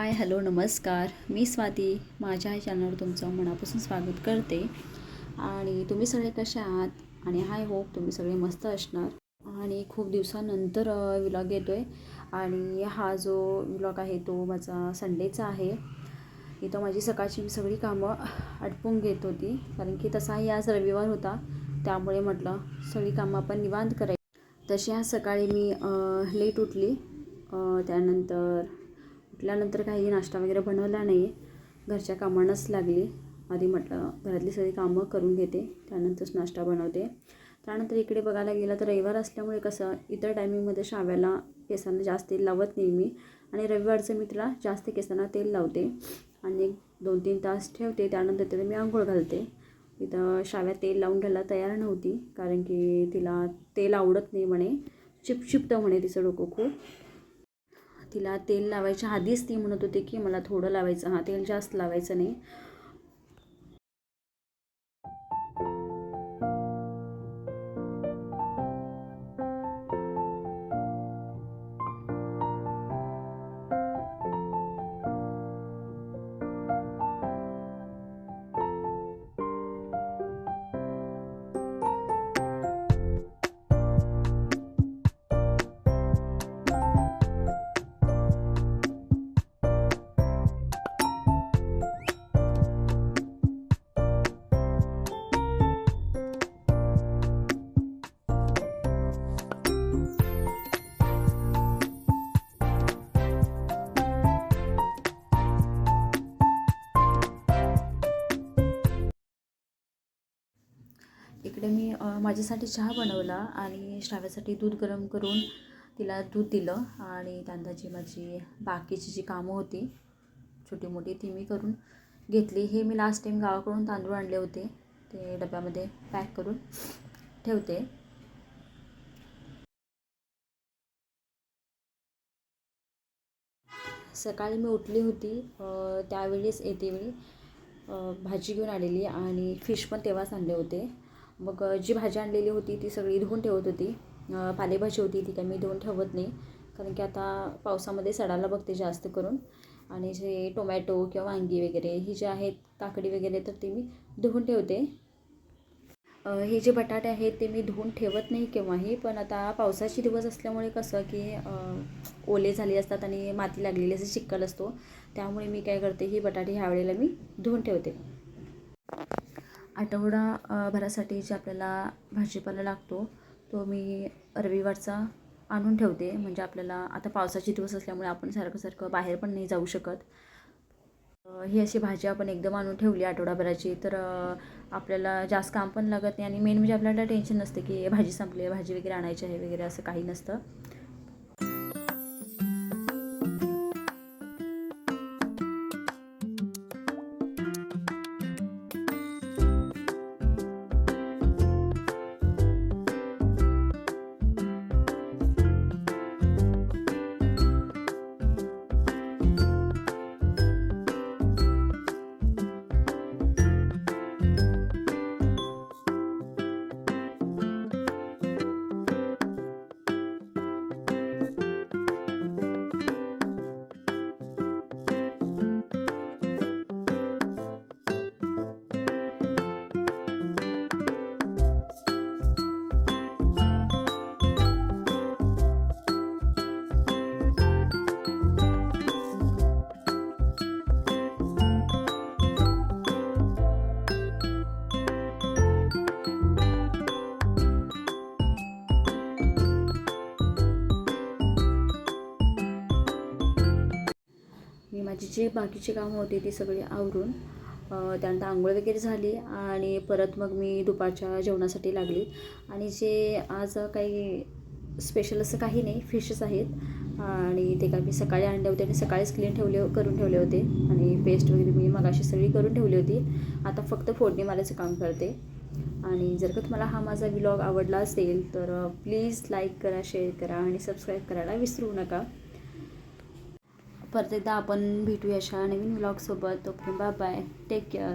Hi hello नमस्कार. मी स्वाती. माझ्या चॅनलवर तुमचं मनापासून स्वागत करते. आणि तुम्ही सगळे कसे आहात आणि आय होप तुम्ही सगळे मस्त असणार. आणि खूप दिवसानंतर व्लॉग येतो आहे. आणि हा जो व्लॉग आहे तो माझा संडेचा आहे. इथं माझी सकाळची मी सगळी कामं आटपून घेत होती, कारण की तसाही आज रविवार होता. त्यामुळे म्हटलं सगळी कामं आपण निवांत करायची. तशी आज सकाळी मी लेट उठली. त्यानंतर उठल्यानंतर काही नाश्ता वगैरे बनवला नाही. घरच्या कामांनाच लागली. आधी म्हटलं घरातली सगळी कामं करून घेते, त्यानंतरच नाश्ता बनवते. त्यानंतर इकडे बघायला गेलं तर रविवार असल्यामुळे कसं इतर टायमिंगमध्ये शाव्याला केसांना जास्त तेल लावत नाही मी. आणि रविवारचं मी तिला जास्त केसांना तेल लावते आणि 2-3 तास ठेवते. त्यानंतर तिला मी आंघोळ घालते. इथं शाव्या तेल लावून घ्यायला तयार नव्हती, कारण की तिला तेल आवडत नाही म्हणे. चिपचिपतं म्हणे तिचं डोकं खूप. तिला तेल लावायच्या आधीच ती म्हणत होती की मला थोडं लावायचं, तेल जास्त लावायचं नाही. इकडे मी माझ्यासाठी चहा बनवला आणि श्राव्यासाठी दूध गरम करून तिला दूध दिलं. आणि त्यानंतर जी माझी बाकीची जी कामं होती छोटी मोठी ती मी करून घेतली. हे मी लास्ट टाईम गावाकडून तांदूळ आणले होते, ते डब्यामध्ये पॅक करून ठेवते. सकाळी मी उठली होती त्यावेळेस येतेवेळी भाजी घेऊन आलेली आणि फिश पण तेव्हाच आणले होते. मग जी भाजी आणलेली होती ती सगळी धुवून ठेवत होती. पालेभाजी होती ती काही मी धुवून ठेवत नाही, कारण की आता पावसामध्ये सडायला बघते जास्त करून. आणि जे टोमॅटो किंवा वांगी वगैरे ही जे आहेत काकडी वगैरे तर ते मी धुवून ठेवते. हे जे बटाटे आहेत ते मी धुवून ठेवत नाही केव्हाही, पण आता पावसाचे दिवस असल्यामुळे कसं की ओले झाले असतात आणि माती लागलेली असं चिखल असतो. त्यामुळे मी काय करते, ही बटाटे ह्या वेळेला मी धुवून ठेवते. आठवडा भरासाठी जे आपल्याला भाजीपाला लागतो तो मी रविवारचा आणून ठेवते. म्हणजे आपल्याला आता पावसाचे दिवस असल्यामुळे आपण सारखं बाहेर पण नाही जाऊ शकत. ही अशी भाजी आपण एकदम आणून ठेवली आठवडाभराची तर आपल्याला जास्त काम पण लागत नाही. आणि मेन म्हणजे आपल्याला टेन्शन नसते की भाजी संपली आहे, भाजी वगैरे आणायची आहे वगैरे, असं काही नसतं. मी माझी जी बाकीची कामं होती ती सगळी आवरून त्यानंतर आंघोळ वगैरे झाली आणि परत मग मी दुपारच्या जेवणासाठी लागली. आणि जे आज काही स्पेशल असं काही नाही, फिशच आहेत आणि ते काय मी सकाळी आणले होते आणि सकाळीच करून ठेवले होते. आणि पेस्ट वगैरे मी मगाशी सगळी करून ठेवली होती. आता फक्त फोडणी मारायचं काम करते. आणि जर का तुम्हाला हा माझा व्लॉग आवडला असेल तर प्लीज लाईक करा, शेअर करा आणि सबस्क्राईब करायला विसरू नका. परत एकदा आपण भेटूया अशा नवीन व्लॉगसोबत. Okay, bye bye, take care.